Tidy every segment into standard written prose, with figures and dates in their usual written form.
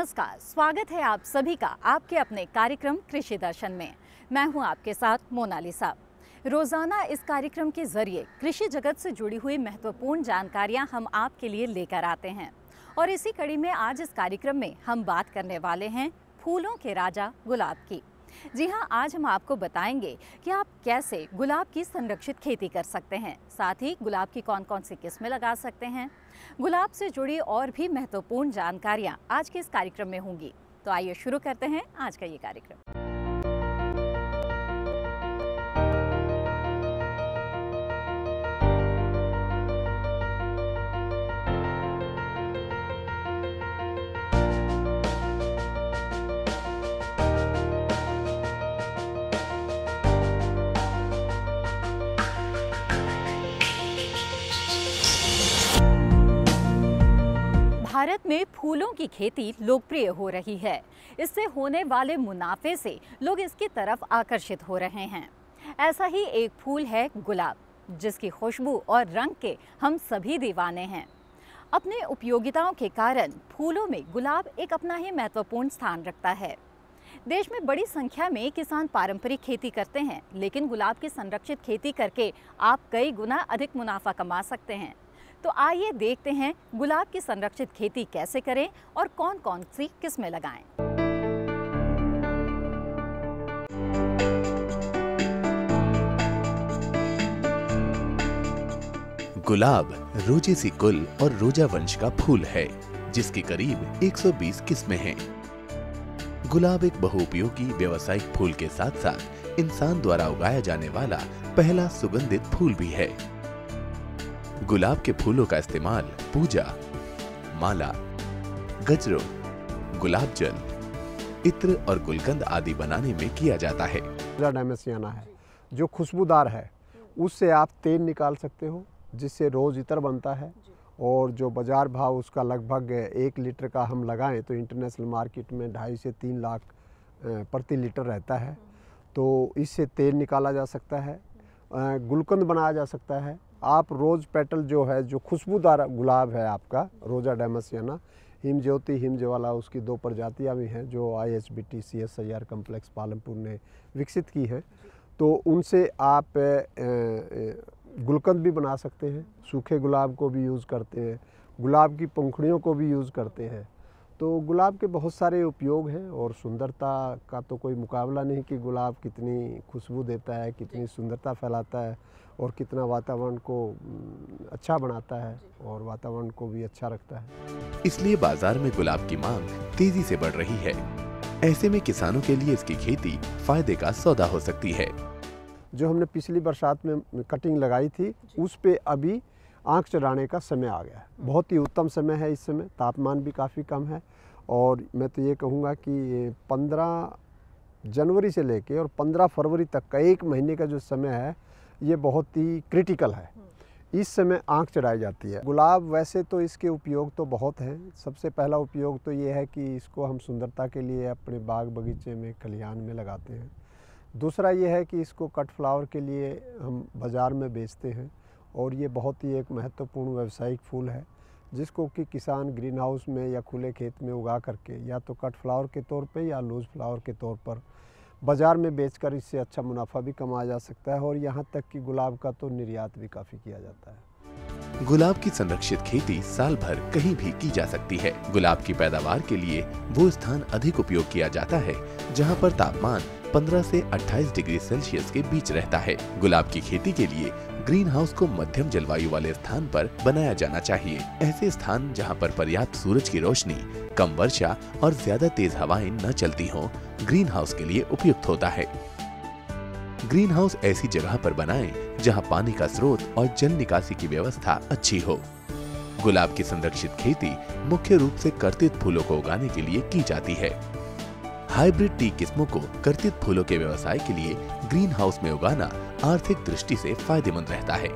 नमस्कार, स्वागत है आप सभी का आपके अपने कार्यक्रम कृषि दर्शन में। मैं हूं आपके साथ मोनालिसा। रोजाना इस कार्यक्रम के जरिए कृषि जगत से जुड़ी हुई महत्वपूर्ण जानकारियां हम आपके लिए लेकर आते हैं और इसी कड़ी में आज इस कार्यक्रम में हम बात करने वाले हैं फूलों के राजा गुलाब की। जी हाँ, आज हम आपको बताएंगे कि आप कैसे गुलाब की संरक्षित खेती कर सकते हैं, साथ ही गुलाब की कौन कौन सी किस्में लगा सकते हैं। गुलाब से जुड़ी और भी महत्वपूर्ण जानकारियाँ आज के इस कार्यक्रम में होंगी। तो आइए शुरू करते हैं आज का ये कार्यक्रम। भारत में फूलों की खेती लोकप्रिय हो रही है। इससे होने वाले मुनाफे से लोग इसकी तरफ आकर्षित हो रहे हैं। ऐसा ही एक फूल है गुलाब, जिसकी खुशबू और रंग के हम सभी दीवाने हैं। अपने उपयोगिताओं के कारण फूलों में गुलाब एक अपना ही महत्वपूर्ण स्थान रखता है। देश में बड़ी संख्या में किसान पारंपरिक खेती करते हैं, लेकिन गुलाब की संरक्षित खेती करके आप कई गुना अधिक मुनाफा कमा सकते हैं। तो आइए देखते हैं गुलाब की संरक्षित खेती कैसे करें और कौन कौन सी किस्में लगाएं। गुलाब रोजेसी कुल और रोजा वंश का फूल है, जिसकी करीब 120 किस्में हैं। गुलाब एक बहुउपयोगी व्यावसायिक फूल के साथ साथ इंसान द्वारा उगाया जाने वाला पहला सुगंधित फूल भी है। गुलाब के फूलों का इस्तेमाल पूजा, माला, गजरों, गुलाब जल, इत्र और गुलकंद आदि बनाने में किया जाता है। रोजा डेमेसियाना है जो खुशबूदार है, उससे आप तेल निकाल सकते हो, जिससे रोज इत्र बनता है। और जो बाजार भाव उसका लगभग 1 लीटर का हम लगाएं तो इंटरनेशनल मार्केट में 2.5 से 3 लाख प्रति लीटर रहता है। तो इससे तेल निकाला जा सकता है, गुलकंद बनाया जा सकता है। आप रोज़ पेटल जो है, जो खुशबूदार गुलाब है आपका रोजा डेमेसियाना, हिम ज्योति, हिम ज्वाला, उसकी 2 प्रजातियाँ भी हैं जो ISBT CSIR कम्प्लेक्स पालमपुर ने विकसित की है। तो उनसे आप गुलकंद भी बना सकते हैं, सूखे गुलाब को भी यूज़ करते हैं, गुलाब की पंखुड़ियों को भी यूज़ करते हैं। तो गुलाब के बहुत सारे उपयोग हैं और सुंदरता का तो कोई मुकाबला नहीं कि गुलाब कितनी खुशबू देता है, कितनी सुंदरता फैलाता है और कितना वातावरण को अच्छा बनाता है और वातावरण को भी अच्छा रखता है। इसलिए बाजार में गुलाब की मांग तेजी से बढ़ रही है। ऐसे में किसानों के लिए इसकी खेती फायदे का सौदा हो सकती है। जो हमने पिछली बरसात में कटिंग लगाई थी, उस पे अभी आँख चढ़ाने का समय आ गया है। बहुत ही उत्तम समय है। इस समय तापमान भी काफ़ी कम है और मैं तो ये कहूँगा कि 15 जनवरी से लेके और 15 फरवरी तक का 1 महीने का जो समय है, ये बहुत ही क्रिटिकल है। इस समय आँख चढ़ाई जाती है। गुलाब वैसे तो इसके उपयोग तो बहुत हैं। सबसे पहला उपयोग तो ये है कि इसको हम सुंदरता के लिए अपने बाग बगीचे में, खलिहान में लगाते हैं। दूसरा ये है कि इसको कट फ्लावर के लिए हम बाज़ार में बेचते हैं और ये बहुत ही एक महत्वपूर्ण व्यावसायिक फूल है, जिसको कि किसान ग्रीन हाउस में या खुले खेत में उगा करके या तो कट फ्लावर के तौर पे या लूज फ्लावर के तौर पर बाज़ार में बेचकर इससे अच्छा मुनाफा भी कमाया जा सकता है। और यहाँ तक कि गुलाब का तो निर्यात भी काफ़ी किया जाता है। गुलाब की संरक्षित खेती साल भर कहीं भी की जा सकती है। गुलाब की पैदावार के लिए वो स्थान अधिक उपयोग किया जाता है जहाँ पर तापमान 15 से 28 डिग्री सेल्सियस के बीच रहता है। गुलाब की खेती के लिए ग्रीन हाउस को मध्यम जलवायु वाले स्थान पर बनाया जाना चाहिए। ऐसे स्थान जहां पर पर्याप्त सूरज की रोशनी, कम वर्षा और ज्यादा तेज हवाएं न चलती हों, ग्रीन हाउस के लिए उपयुक्त होता है। ग्रीन हाउस ऐसी जगह पर बनाएं जहां पानी का स्रोत और जल निकासी की व्यवस्था अच्छी हो। गुलाब की संरक्षित खेती मुख्य रूप से कर्तित फूलों को उगाने के लिए की जाती है। हाइब्रिड टी किस्मों को कर्तित फूलों के व्यवसाय के लिए ग्रीन हाउस में उगाना आर्थिक दृष्टि से फायदेमंद रहता है।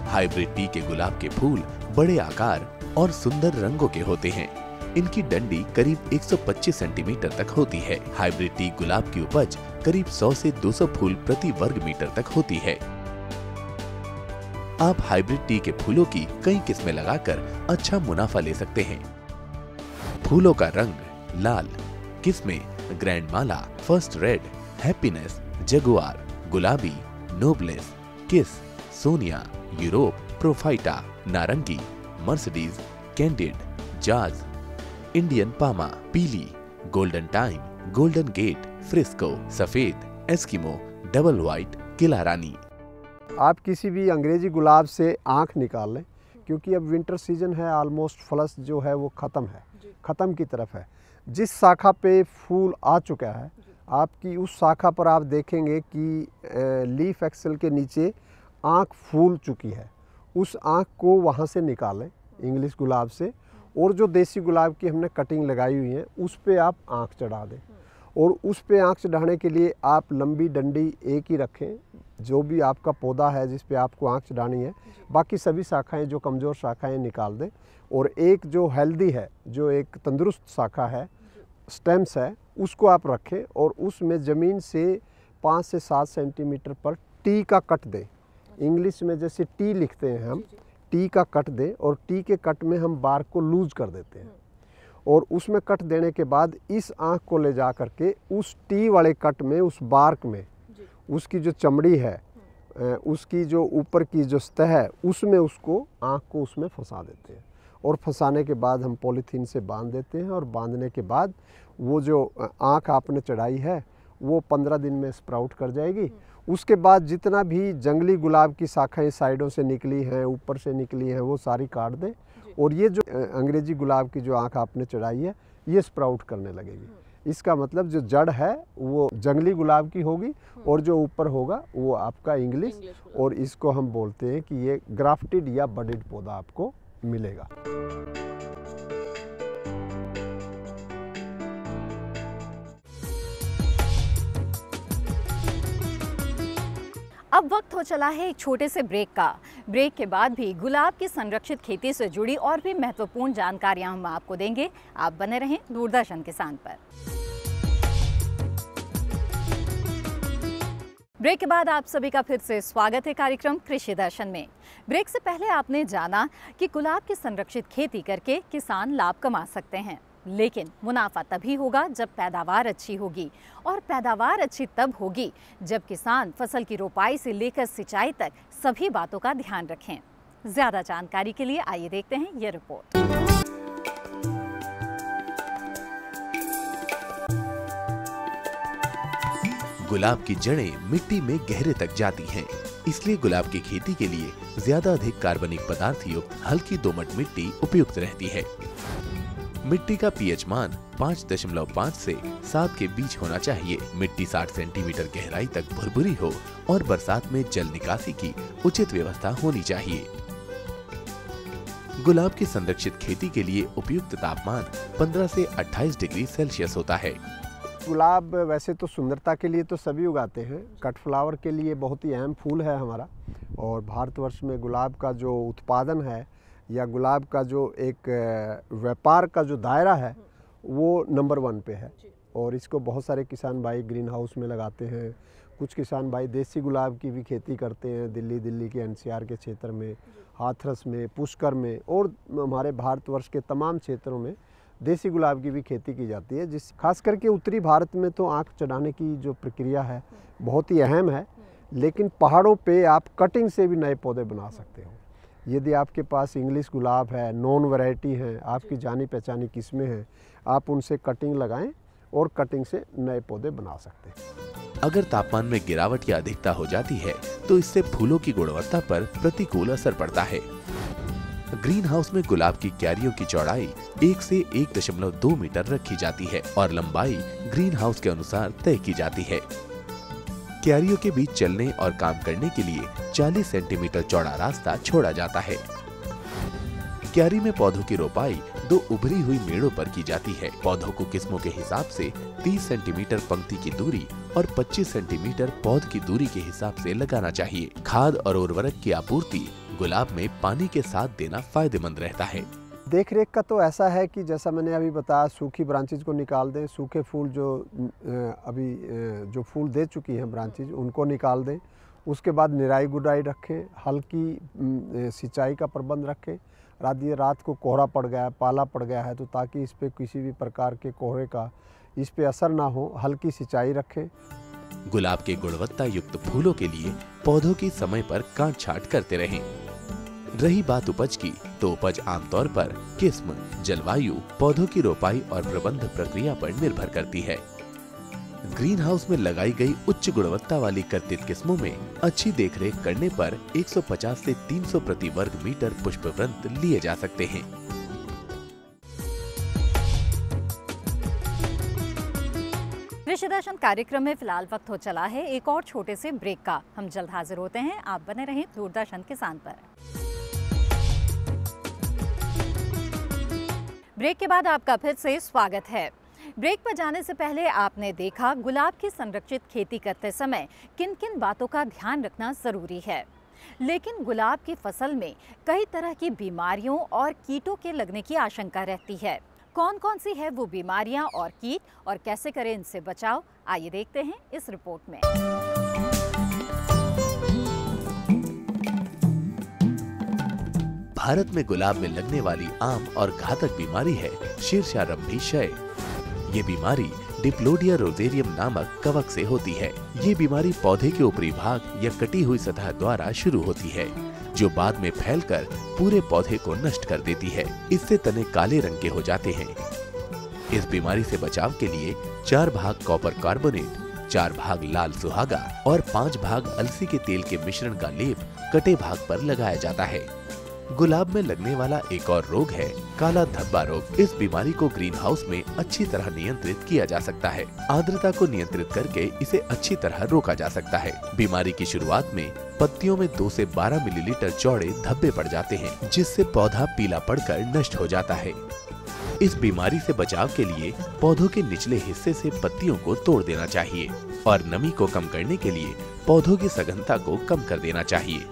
हाइब्रिड टी के गुलाब के फूल बड़े आकार और सुंदर रंगों के होते हैं। इनकी डंडी करीब 125 सेंटीमीटर तक होती है। हाइब्रिड टी गुलाब की उपज करीब 100 से 200 फूल प्रति वर्ग मीटर तक होती है। आप हाइब्रिड टी के फूलों की कई किस्में लगाकर अच्छा मुनाफा ले सकते हैं। फूलों का रंग लाल। किस्में ग्रैंड माला, फर्स्ट रेड, हैप्पीनेस, जगुआर, गुलाबी, noblesse, kiss, Sonia, Europe, profaita, नारंगी, मर्सिडीज, कैंडिड, जाज, इंडियन पामा, पीली, golden time, Golden Gate, Frisco, सफेद, एस्किमो, डबल व्हाइट, किला रानी। आप किसी भी अंग्रेजी गुलाब से आँख निकाल लें, क्योंकि अब विंटर सीजन है, ऑलमोस्ट फ्लस जो है वो ख़त्म की तरफ है। जिस शाखा पे फूल आ चुका है, आपकी उस शाखा पर आप देखेंगे कि लीफ एक्सेल के नीचे आँख फूल चुकी है। उस आँख को वहाँ से निकालें इंग्लिश गुलाब से, और जो देसी गुलाब की हमने कटिंग लगाई हुई है उस पे आप आँख चढ़ा दें। और उस पे आँख चढ़ाने के लिए आप लंबी डंडी एक ही रखें, जो भी आपका पौधा है जिस पे आपको आँख चढ़ानी है, बाकी सभी शाखाएं जो कमज़ोर शाखाएं निकाल दें, और एक जो हेल्दी है, जो एक तंदुरुस्त शाखा है, स्टेम्स है, उसको आप रखें और उसमें ज़मीन से 5 से 7 सेंटीमीटर पर टी का कट दें। इंग्लिश में जैसे टी लिखते हैं हम, टी का कट दें, और टी के कट में हम बार्क को लूज कर देते हैं। और उसमें कट देने के बाद इस आँख को ले जा करके उस टी वाले कट में, उस बार्क में, उसकी जो चमड़ी है, उसकी जो ऊपर की जो सतह है, उसमें उसको आँख को उसमें फंसा देते हैं। और फंसाने के बाद हम पॉलीथीन से बांध देते हैं, और बांधने के बाद वो जो आँख आपने चढ़ाई है वो 15 दिन में स्प्राउट कर जाएगी। उसके बाद जितना भी जंगली गुलाब की शाखाएं साइडों से निकली हैं, ऊपर से निकली हैं, वो सारी काट दें, और ये जो अंग्रेजी गुलाब की जो आँख आपने चढ़ाई है ये स्प्राउट करने लगेगी। इसका मतलब जो जड़ है वो जंगली गुलाब की होगी, और जो ऊपर होगा वो आपका इंग्लिश, और इसको हम बोलते हैं कि ये ग्राफ्टेड या बडेड पौधा आपको मिलेगा। अब वक्त हो चला है एक छोटे से ब्रेक का। ब्रेक के बाद भी गुलाब की संरक्षित खेती से जुड़ी और भी महत्वपूर्ण जानकारियां हम आपको देंगे। आप बने रहें दूरदर्शन किसान पर। ब्रेक के बाद आप सभी का फिर से स्वागत है कार्यक्रम कृषि दर्शन में। ब्रेक से पहले आपने जाना कि गुलाब की संरक्षित खेती करके किसान लाभ कमा सकते हैं, लेकिन मुनाफा तभी होगा जब पैदावार अच्छी होगी, और पैदावार अच्छी तब होगी जब किसान फसल की रोपाई से लेकर सिंचाई तक सभी बातों का ध्यान रखें। ज्यादा जानकारी के लिए आइए देखते हैं ये रिपोर्ट। गुलाब की जड़ें मिट्टी में गहरे तक जाती हैं, इसलिए गुलाब की खेती के लिए ज्यादा अधिक कार्बनिक पदार्थ युक्त हल्की दोमट मिट्टी उपयुक्त रहती है। मिट्टी का पीएच मान 5.5 से 7 के बीच होना चाहिए। मिट्टी 60 सेंटीमीटर गहराई तक भुरभुरी हो और बरसात में जल निकासी की उचित व्यवस्था होनी चाहिए। गुलाब की संरक्षित खेती के लिए उपयुक्त तापमान 15 से 28 डिग्री सेल्सियस होता है। गुलाब वैसे तो सुंदरता के लिए तो सभी उगाते हैं, कट फ्लावर के लिए बहुत ही अहम फूल है हमारा, और भारतवर्ष में गुलाब का जो उत्पादन है या गुलाब का जो एक व्यापार का जो दायरा है वो नंबर 1 पे है। और इसको बहुत सारे किसान भाई ग्रीन हाउस में लगाते हैं। कुछ किसान भाई देसी गुलाब की भी खेती करते हैं, दिल्ली के एनसीआर के क्षेत्र में, हाथरस में, पुष्कर में, और हमारे भारतवर्ष के तमाम क्षेत्रों में देसी गुलाब की भी खेती की जाती है। जिस खास करके उत्तरी भारत में तो आँख चढ़ाने की जो प्रक्रिया है बहुत ही अहम है, लेकिन पहाड़ों पे आप कटिंग से भी नए पौधे बना सकते हो। यदि आपके पास इंग्लिश गुलाब है, नॉन वैरायटी है, आपकी जानी पहचानी किस्में हैं, आप उनसे कटिंग लगाएं और कटिंग से नए पौधे बना सकते हैं। अगर तापमान में गिरावट या अधिकता हो जाती है तो इससे फूलों की गुणवत्ता पर प्रतिकूल असर पड़ता है। ग्रीन हाउस में गुलाब की क्यारियों की चौड़ाई 1 से 1.2 मीटर रखी जाती है और लंबाई ग्रीन हाउस के अनुसार तय की जाती है। क्यारियों के बीच चलने और काम करने के लिए 40 सेंटीमीटर चौड़ा रास्ता छोड़ा जाता है। क्यारी में पौधों की रोपाई 2 उभरी हुई मेड़ों पर की जाती है। पौधों को किस्मों के हिसाब से 30 सेंटीमीटर पंक्ति की दूरी और 25 सेंटीमीटर पौध की दूरी के हिसाब से लगाना चाहिए। खाद और उर्वरक की आपूर्ति गुलाब में पानी के साथ देना फायदेमंद रहता है। देख रेख का तो ऐसा है कि जैसा मैंने अभी बताया, सूखी ब्रांचेज को निकाल दें, सूखे फूल जो अभी जो फूल दे चुकी हैं ब्रांचेज उनको निकाल दें। उसके बाद निराई गुड़ाई रखें, हल्की सिंचाई का प्रबंध रखें। रात को कोहरा पड़ गया है, पाला पड़ गया है, तो ताकि इस पे किसी भी प्रकार के कोहरे का इस पे असर ना हो, हल्की सिंचाई रखें। गुलाब के गुणवत्ता युक्त फूलों के लिए पौधों की समय पर काट छांट करते रहें। रही बात उपज की, तो उपज आमतौर पर किस्म, जलवायु, पौधों की रोपाई और प्रबंध प्रक्रिया पर निर्भर करती है। ग्रीन हाउस में लगाई गई उच्च गुणवत्ता वाली कर्तित किस्मों में अच्छी देखरेख करने पर 150 से 300 प्रति वर्ग मीटर पुष्पवृंत लिए जा सकते हैं। कृषि दर्शन कार्यक्रम में फिलहाल वक्त हो चला है एक और छोटे से ब्रेक का। हम जल्द हाजिर होते हैं, आप बने रहें दूरदर्शन किसान पर। ब्रेक के बाद आपका फिर से स्वागत है। ब्रेक पर जाने से पहले आपने देखा गुलाब की संरक्षित खेती करते समय किन किन बातों का ध्यान रखना जरूरी है। लेकिन गुलाब की फसल में कई तरह की बीमारियों और कीटों के लगने की आशंका रहती है। कौन कौन सी है वो बीमारियां और कीट, और कैसे करें इनसे बचाव, आइए देखते हैं इस रिपोर्ट में। भारत में गुलाब में लगने वाली आम और घातक बीमारी है शीर्षारंभी क्षय। ये बीमारी डिप्लोडिया रोजेरियम नामक कवक से होती है। ये बीमारी पौधे के ऊपरी भाग या कटी हुई सतह द्वारा शुरू होती है, जो बाद में फैलकर पूरे पौधे को नष्ट कर देती है। इससे तने काले रंग के हो जाते हैं। इस बीमारी से बचाव के लिए 4 भाग कॉपर कार्बोनेट, 4 भाग लाल सुहागा और 5 भाग अलसी के तेल के मिश्रण का लेप कटे भाग पर लगाया जाता है। गुलाब में लगने वाला एक और रोग है काला धब्बा रोग। इस बीमारी को ग्रीन हाउस में अच्छी तरह नियंत्रित किया जा सकता है। आर्द्रता को नियंत्रित करके इसे अच्छी तरह रोका जा सकता है। बीमारी की शुरुआत में पत्तियों में 2 से 12 मिलीलीटर चौड़े धब्बे पड़ जाते हैं, जिससे पौधा पीला पड़कर नष्ट हो जाता है। इस बीमारी से बचाव के लिए पौधों के निचले हिस्से से पत्तियों को तोड़ देना चाहिए और नमी को कम करने के लिए पौधों की सघनता को कम कर देना चाहिए।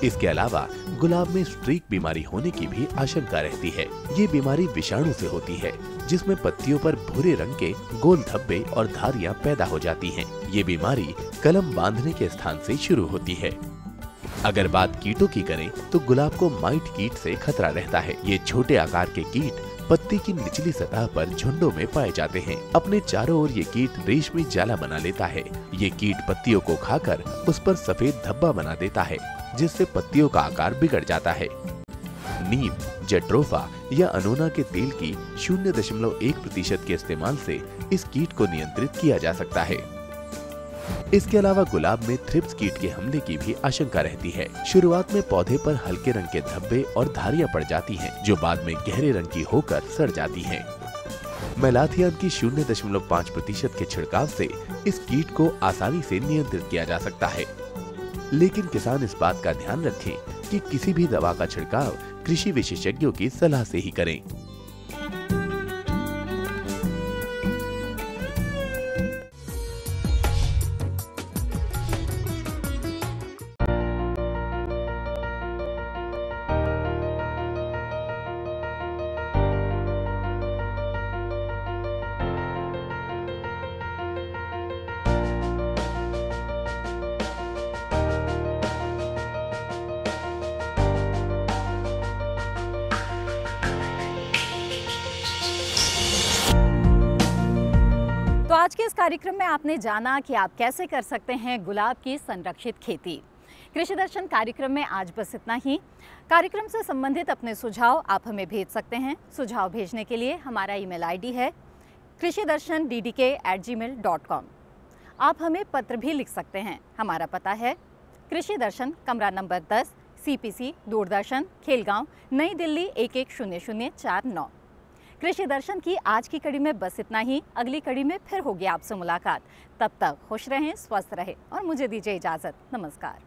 इसके अलावा गुलाब में स्ट्रीक बीमारी होने की भी आशंका रहती है। ये बीमारी विषाणु से होती है, जिसमें पत्तियों पर भूरे रंग के गोल धब्बे और धारियां पैदा हो जाती हैं। ये बीमारी कलम बांधने के स्थान से शुरू होती है। अगर बात कीटों की करें, तो गुलाब को माइट कीट से खतरा रहता है। ये छोटे आकार के कीट पत्ती की निचली सतह पर झुंडों में पाए जाते हैं। अपने चारों ओर ये कीट रेशमी जाला बना लेता है। ये कीट पत्तियों को खाकर उस पर सफेद धब्बा बना देता है, जिससे पत्तियों का आकार बिगड़ जाता है। नीम, जेट्रोफा या अनोना के तेल की 0.1% के इस्तेमाल से इस कीट को नियंत्रित किया जा सकता है। इसके अलावा गुलाब में थ्रिप्स कीट के हमले की भी आशंका रहती है। शुरुआत में पौधे पर हल्के रंग के धब्बे और धारियां पड़ जाती हैं, जो बाद में गहरे रंग की होकर सड़ जाती हैं। मेलाथियन की 0.5% के छिड़काव से इस कीट को आसानी से नियंत्रित किया जा सकता है। लेकिन किसान इस बात का ध्यान रखें कि किसी भी दवा का छिड़काव कृषि विशेषज्ञों की सलाह से ही करें। तो आज के इस कार्यक्रम में आपने जाना कि आप कैसे कर सकते हैं गुलाब की संरक्षित खेती। कृषि दर्शन कार्यक्रम में आज बस इतना ही। कार्यक्रम से संबंधित अपने सुझाव आप हमें भेज सकते हैं। सुझाव भेजने के लिए हमारा ईमेल आईडी है krishidarshan@gmail.com। आप हमें पत्र भी लिख सकते हैं। हमारा पता है कृषि दर्शन, कमरा नंबर 10, CPC, दूरदर्शन, खेलगांव, नई दिल्ली 110049। कृषि दर्शन की आज की कड़ी में बस इतना ही। अगली कड़ी में फिर होगी आपसे मुलाकात। तब तक खुश रहें, स्वस्थ रहें और मुझे दीजिए इजाज़त। नमस्कार।